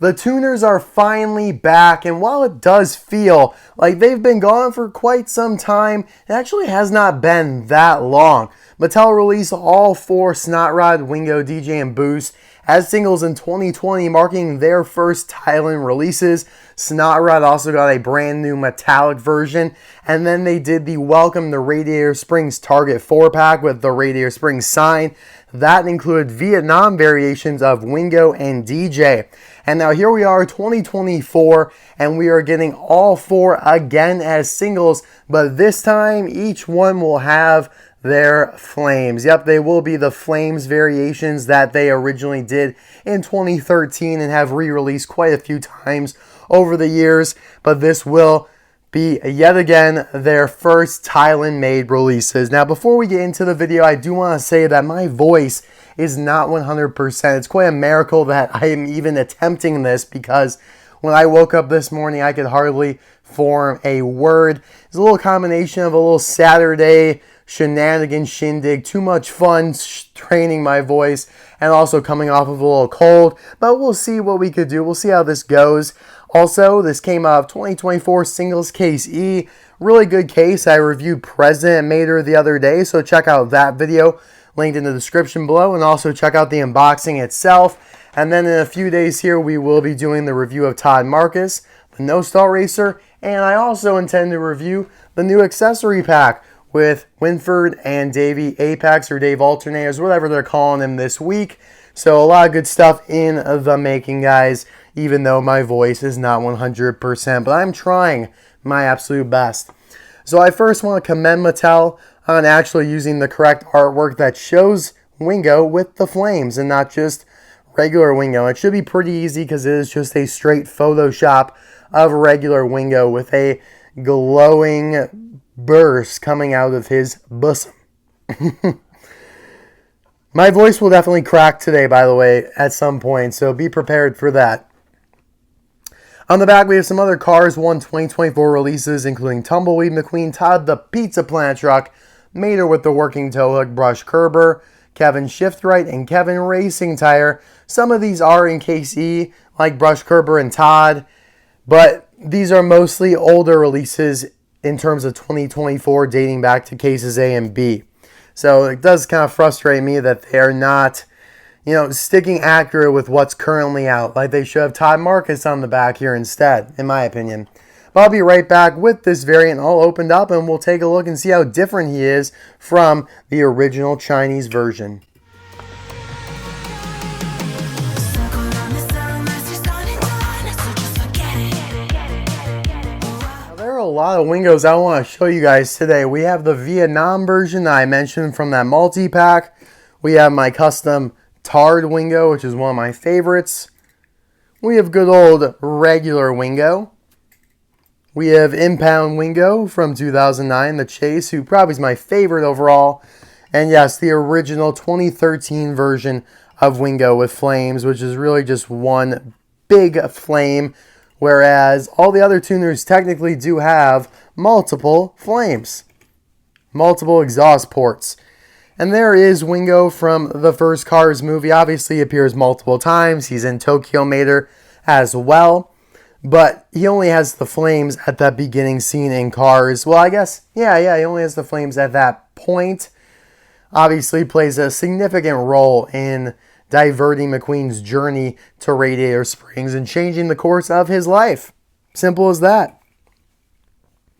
The tuners are finally back, and while it does feel like they've been gone for quite some time, it actually has not been that long. Mattel released all 4 Snot Rod, Wingo, DJ, and Boost as singles in 2020, marking their first Thailand releases. Snot Rod also got a brand new metallic version, and then they did the Welcome to Radiator Springs Target 4-pack with the Radiator Springs sign. That included Vietnam variations of Wingo and DJ. And now here we are, 2024, and we are getting all 4 again as singles, but this time each one will have their flames. Yep, they will be the flames variations that they originally did in 2013 and have re-released quite a few times over the years, but this will be yet again their first Thailand-made releases. Now, before we get into the video, I do want to say that my voice is not 100%. It's quite a miracle that I am even attempting this, because when I woke up this morning, I could hardly form a word. It's a little combination of a little Saturday shenanigan shindig, too much fun training my voice, and also coming off of a little cold, but we'll see what we could do. We'll see how this goes. Also, this came out of 2024 Singles Case E. Really good case. I reviewed President Mater the other day, so check out that video, linked in the description below, and also check out the unboxing itself. And then in a few days here, we will be doing the review of Todd Marcus, the No Stall Racer, and I also intend to review the new accessory pack with Winford and Davey Apex, or Dave Alternators, whatever they're calling him this week. So a lot of good stuff in the making, guys, even though my voice is not 100%, but I'm trying my absolute best. So I first want to commend Mattel on actually using the correct artwork that shows Wingo with the flames and not just regular Wingo. It should be pretty easy because it is just a straight Photoshop of regular Wingo with a glowing burst coming out of his bosom. My voice will definitely crack today, by the way, at some point, so be prepared for that. On the back, we have some other Cars 1 2024 releases, including Tumbleweed McQueen, Todd the Pizza Plant Truck, Mater with the Working Tow Hook, Brush Kerber, Kevin Shiftright, and Kevin Racing Tire. Some of these are in Case E, like Brush Kerber and Todd, but these are mostly older releases in terms of 2024, dating back to Cases A and B. So it does kind of frustrate me that they're not, sticking accurate with what's currently out. Like they should have Todd Marcus on the back here instead, in my opinion. But I'll be right back with this variant all opened up, and we'll take a look and see how different he is from the original Chinese version. A lot of Wingos I want to show you guys today. We have the Vietnam version that I mentioned from that multi-pack. We have my custom Tard Wingo, which is one of my favorites. We have good old regular Wingo. We have Impound Wingo from 2009, the Chase, who probably is my favorite overall. And yes, the original 2013 version of Wingo with flames, which is really just one big flame, whereas all the other tuners technically do have multiple flames, multiple exhaust ports. And there is Wingo from the first Cars movie. Obviously, he appears multiple times. He's in Tokyo Mater as well. But he only has the flames at that beginning scene in Cars. Well, I guess, yeah, he only has the flames at that point. Obviously, plays a significant role in diverting McQueen's journey to Radiator Springs and changing the course of his life. Simple as that.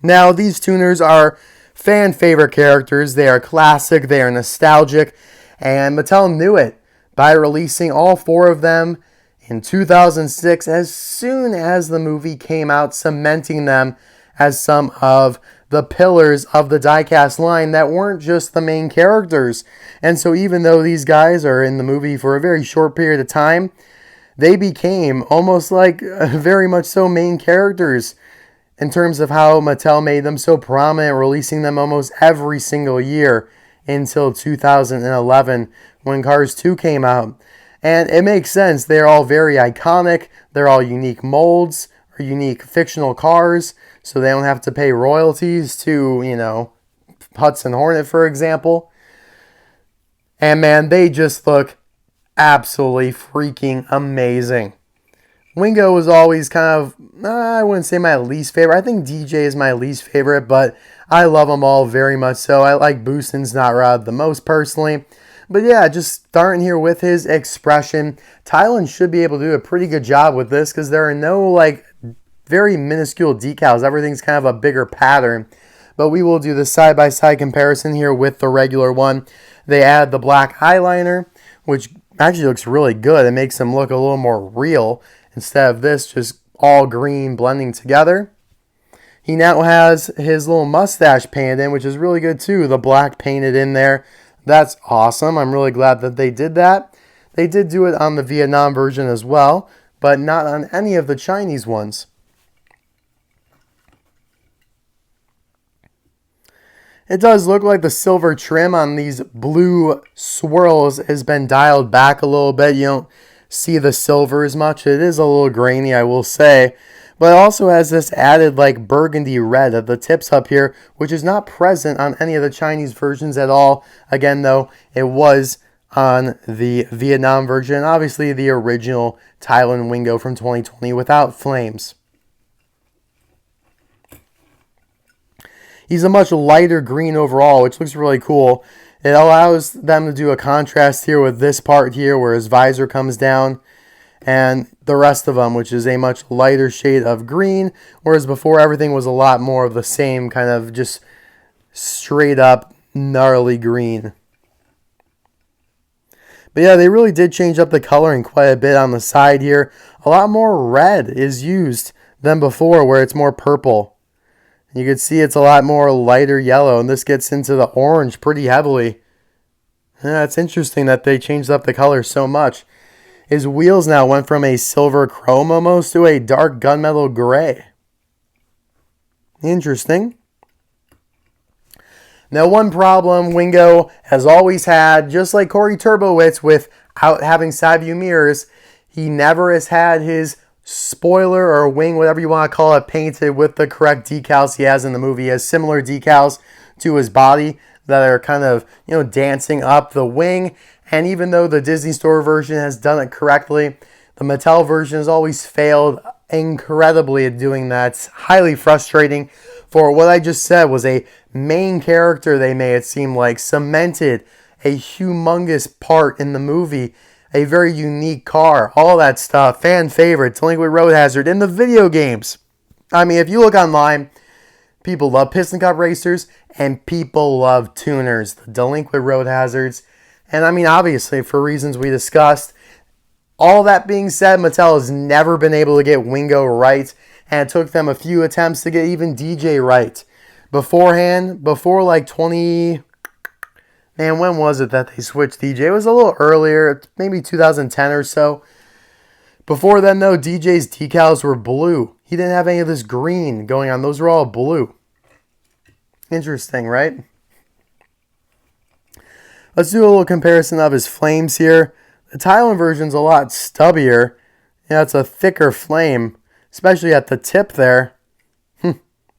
Now, these tuners are fan favorite characters. They are classic, they are nostalgic, and Mattel knew it by releasing all 4 of them in 2006 as soon as the movie came out, cementing them as some of the pillars of the diecast line that weren't just the main characters. And so even though these guys are in the movie for a very short period of time, they became almost like very much so main characters in terms of how Mattel made them so prominent, releasing them almost every single year until 2011 when Cars 2 came out. And it makes sense. They're all very iconic. They're all unique molds or unique fictional cars, so they don't have to pay royalties to, Hudson Hornet, for example. And man, they just look absolutely freaking amazing. Wingo was always kind of, I wouldn't say my least favorite. I think DJ is my least favorite, but I love them all very much so. I like Boost and Snot Rod the most personally. But yeah, just starting here with his expression. Thailand should be able to do a pretty good job with this because there are no like very minuscule decals. Everything's kind of a bigger pattern. But we will do the side-by-side comparison here with the regular one. They add the black eyeliner, which actually looks really good. It makes them look a little more real instead of this just all green blending together. He now has his little mustache painted in, which is really good too. The black painted in there. That's awesome. I'm really glad that they did that. They did do it on the Vietnam version as well, but not on any of the Chinese ones. It does look like the silver trim on these blue swirls has been dialed back a little bit. You don't see the silver as much. It is a little grainy, I will say. But it also has this added like burgundy red at the tips up here, which is not present on any of the Chinese versions at all. Again, though, it was on the Vietnam version. Obviously, the original Thailand Wingo from 2020 without flames. He's a much lighter green overall, which looks really cool. It allows them to do a contrast here with this part here where his visor comes down and the rest of them, which is a much lighter shade of green, whereas before everything was a lot more of the same kind of just straight up gnarly green. But yeah, they really did change up the coloring quite a bit on the side here. A lot more red is used than before where it's more purple. You can see it's a lot more lighter yellow, and this gets into the orange pretty heavily. Yeah, it's interesting that they changed up the color so much. His wheels now went from a silver chrome almost to a dark gunmetal gray. Interesting. Now, one problem Wingo has always had, just like Corey Turbowitz without having side view mirrors, he never has had his spoiler or wing, whatever you want to call it, painted with the correct decals he has in the movie. He has similar decals to his body that are kind of, dancing up the wing. And even though the Disney Store version has done it correctly, the Mattel version has always failed incredibly at doing that. It's highly frustrating. For what I just said was a main character they made it seem like, cemented a humongous part in the movie, a very unique car, all that stuff, fan favorite, Delinquent Road Hazard in the video games. I mean, if you look online, people love Piston Cup racers and people love tuners, the Delinquent Road Hazards. And I mean, obviously, for reasons we discussed. All that being said, Mattel has never been able to get Wingo right, and it took them a few attempts to get even DJ right. Beforehand, before like 20... Man, when was it that they switched DJ? It was a little earlier, maybe 2010 or so. Before then, though, DJ's decals were blue. He didn't have any of this green going on. Those were all blue. Interesting, right? Let's do a little comparison of his flames here. The Thailand version's a lot stubbier. Yeah, it's a thicker flame, especially at the tip there.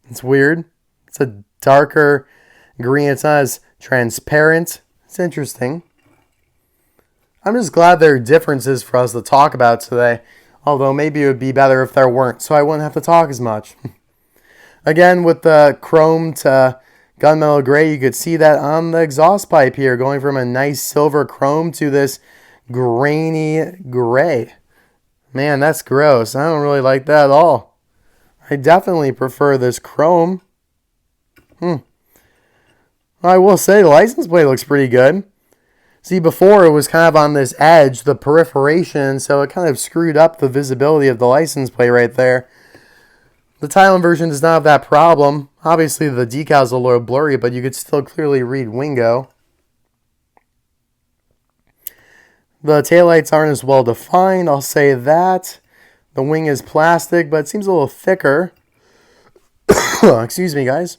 It's weird. It's a darker green. It's not as transparent. It's interesting. I'm just glad there are differences for us to talk about today. Although maybe it would be better if there weren't, so I wouldn't have to talk as much. Again, with the chrome to gunmetal gray, you could see that on the exhaust pipe here, going from a nice silver chrome to this grainy gray. Man, that's gross. I don't really like that at all. I definitely prefer this chrome. I will say the license plate looks pretty good. See, before it was kind of on this edge, the perforation, so it kind of screwed up the visibility of the license plate right there. The Thailand version does not have that problem. Obviously, the decal's a little blurry, but you could still clearly read Wingo. The taillights aren't as well defined, I'll say that. The wing is plastic, but it seems a little thicker. Excuse me, guys.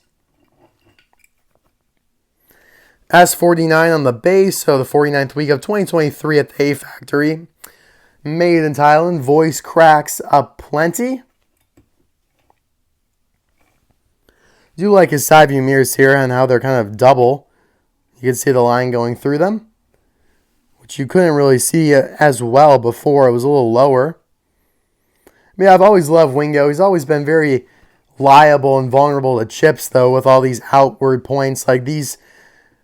S49 on the base, so the 49th week of 2023 at the A Factory. Made in Thailand. Voice cracks up plenty. Do like his side view mirrors here and how they're kind of double. You can see the line going through them, which you couldn't really see as well before. It was a little lower. Yeah, I've always loved Wingo. He's always been very liable and vulnerable to chips, though, with all these outward points. Like these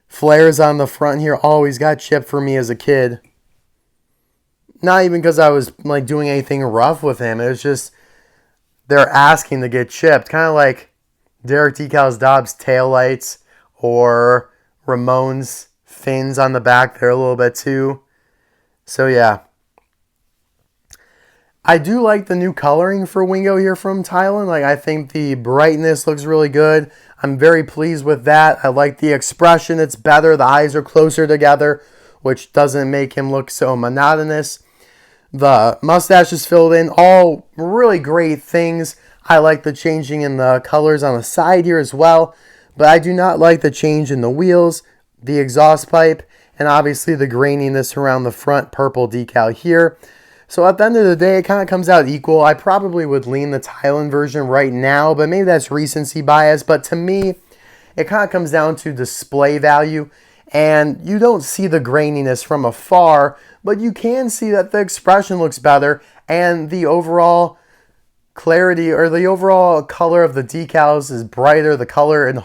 flares on the front here always got chipped for me as a kid. Not even because I was like doing anything rough with him. It was just they're asking to get chipped. Kind of like Derek Decals Dobbs' taillights or Ramon's fins on the back there a little bit too. So yeah. I do like the new coloring for Wingo here from Thailand. Like, I think the brightness looks really good. I'm very pleased with that. I like the expression. It's better. The eyes are closer together, which doesn't make him look so monotonous. The mustache is filled in. All really great things. I like the changing in the colors on the side here as well. But I do not like the change in the wheels, the exhaust pipe, and obviously the graininess around the front purple decal here. So at the end of the day, it kind of comes out equal. I probably would lean the Thailand version right now, but maybe that's recency bias. But to me, it kind of comes down to display value. And you don't see the graininess from afar, but you can see that the expression looks better and the overall clarity or the overall color of the decals is brighter. The color in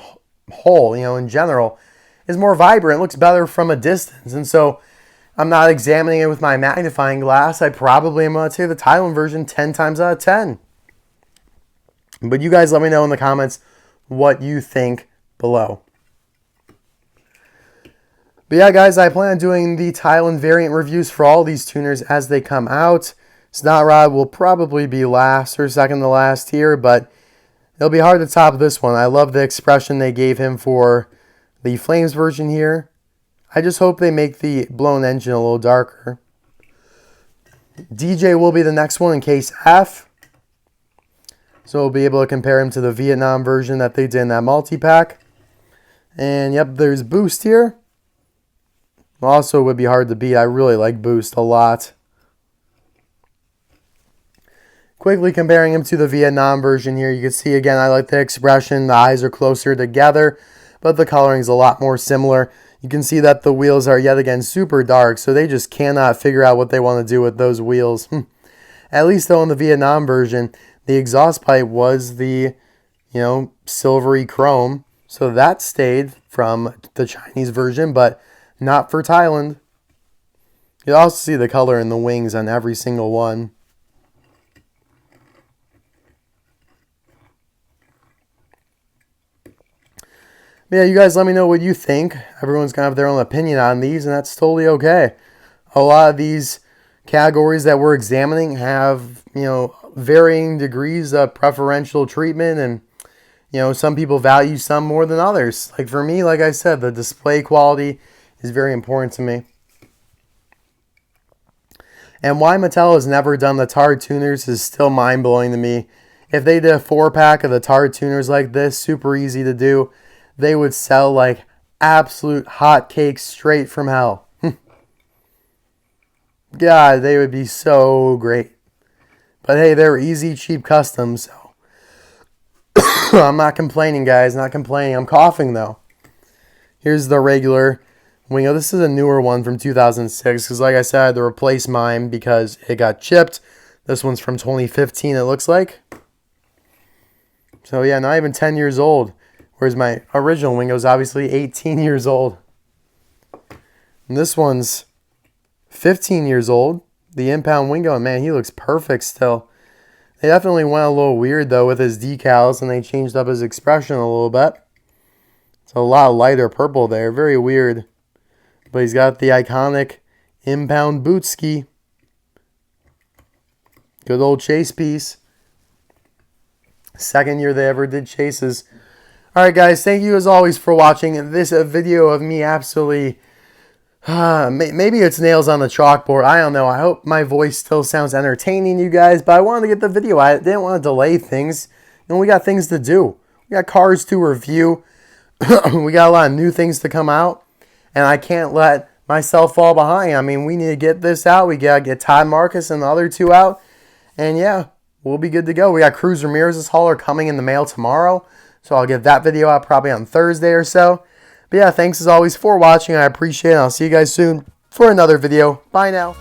whole, in general, is more vibrant. It looks better from a distance. And so I'm not examining it with my magnifying glass. I probably am going to say the Thailand version 10 times out of 10. But you guys let me know in the comments what you think below. But yeah, guys, I plan on doing the Thailand variant reviews for all these tuners as they come out. Snot Rod will probably be last or second to last here, but it'll be hard to top this one. I love the expression they gave him for the Flames version here. I just hope they make the blown engine a little darker. DJ will be the next one in case F. So we'll be able to compare him to the Vietnam version that they did in that multi-pack. And yep, there's Boost here. Also would be hard to beat. I really like Boost a lot. Quickly comparing him to the Vietnam version here, you can see again, I like the expression. The eyes are closer together, but the coloring is a lot more similar. You can see that the wheels are yet again super dark, so they just cannot figure out what they want to do with those wheels. At least though in the Vietnam version, the exhaust pipe was the, silvery chrome. So that stayed from the Chinese version, but not for Thailand. You also see the color in the wings on every single one. Yeah, you guys let me know what you think. Everyone's going to have their own opinion on these, and that's totally okay. A lot of these categories that we're examining have, varying degrees of preferential treatment, and, some people value some more than others. Like for me, like I said, the display quality is very important to me. And why Mattel has never done the Tard tuners is still mind-blowing to me. If they did a 4-pack of the Tard tuners like this, super easy to do, they would sell like absolute hotcakes straight from hell. God, they would be so great. But hey, they're easy, cheap customs, so I'm not complaining, guys. Not complaining. I'm coughing, though. Here's the regular Wingo. This is a newer one from 2006 because, like I said, I had to replace mine because it got chipped. This one's from 2015, it looks like. So, yeah, not even 10 years old. Whereas my original Wingo is obviously 18 years old. And this one's 15 years old. The impound Wingo, and man, he looks perfect still. They definitely went a little weird, though, with his decals, and they changed up his expression a little bit. It's a lot lighter purple there. Very weird. But he's got the iconic impound boot ski. Good old chase piece. Second year they ever did chases. Alright guys, thank you as always for watching this video of me absolutely, maybe it's nails on the chalkboard, I don't know. I hope my voice still sounds entertaining to you guys, but I wanted to get the video. I didn't want to delay things. We got things to do. We got cars to review. We got a lot of new things to come out, and I can't let myself fall behind. I mean, we need to get this out. We got to get Todd Marcus and the other two out, and yeah, we'll be good to go. We got Cruz Ramirez's hauler coming in the mail tomorrow. So I'll get that video out probably on Thursday or so. But yeah, thanks as always for watching. I appreciate it. I'll see you guys soon for another video. Bye now.